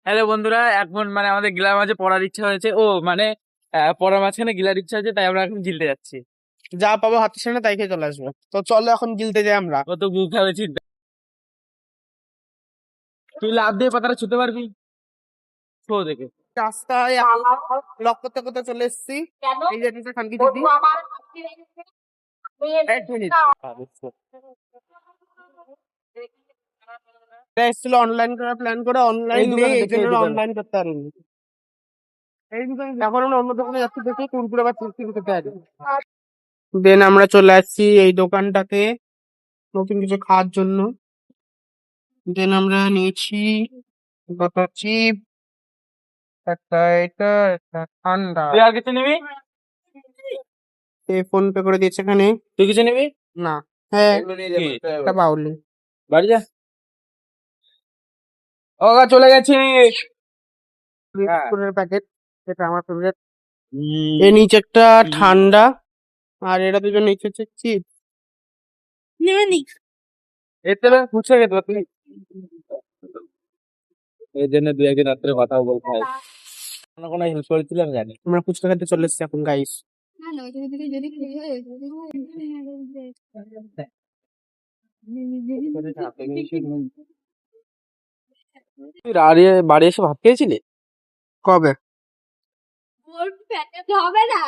Hello বন্ধুরা, এখন মানে আমাদের গিলার মাঝে পড়ার ইচ্ছা হয়েছে। পড়ার মাঝখানে গিলার ইচ্ছা হয়েছে, তাই আমরা এখন গিলতে যাচ্ছি। যা পাবো হাতের সামনে তাই খেয়ে চলে আসবো। তো চলো এখন গিলতে যাই আমরা। কত গুল খাবে চিন্তা। তুই লাভ দিয়ে পাতাটা ছুতে পারবি? ছো দেখে রাস্তায় লক করতে করতে চলে এসেছি। এই যে নিচে খানকি দিদি। এক মিনিট। এটা এসেছিল অনলাইন করার প্ল্যান করে, অনলাইন এই নেই, দোকানে এই দেখে জন্য এই দোকানে অনলাইন করতে পারিনি। এই দোকানে এখন আমরা অন্য দোকানে যাচ্ছি দেখি কুরকুরে বা চিপস কিনতে পারি। দেন আমরা চলে আসছি এই দোকানটাতে নতুন কিছু খাওয়ার জন্য। দেন আমরা নিয়েছি দুটো চিপ, একটা এটা, একটা ঠান্ডা। তুই আর কিছু নিবি? ফোন পে করে দিয়েছে এখানে। তুই কিছু নিবি? না। হ্যাঁ, কি? একটা বাউলি। বাড়ি যা। ওগা চলে গেছি। হ্যাঁ। বিস্কুটের প্যাকেট, এটা আমার ফেভারিট। এর নিচে একটা ঠান্ডা, আর এটা দুজন নিচে হচ্ছে চিপ। এতে ফুচকা খেতে পারতি। এই জন্য দু একদিন রাত্রে কথা বলতে হয়। কোনো হেল্প করেছিল আমি জানি। আমরা ফুচকা খেতে চলে এসেছি এখন গাইস। তুই বাড়ি এসে ভাত খেয়েছিলি? কবে? হবে না।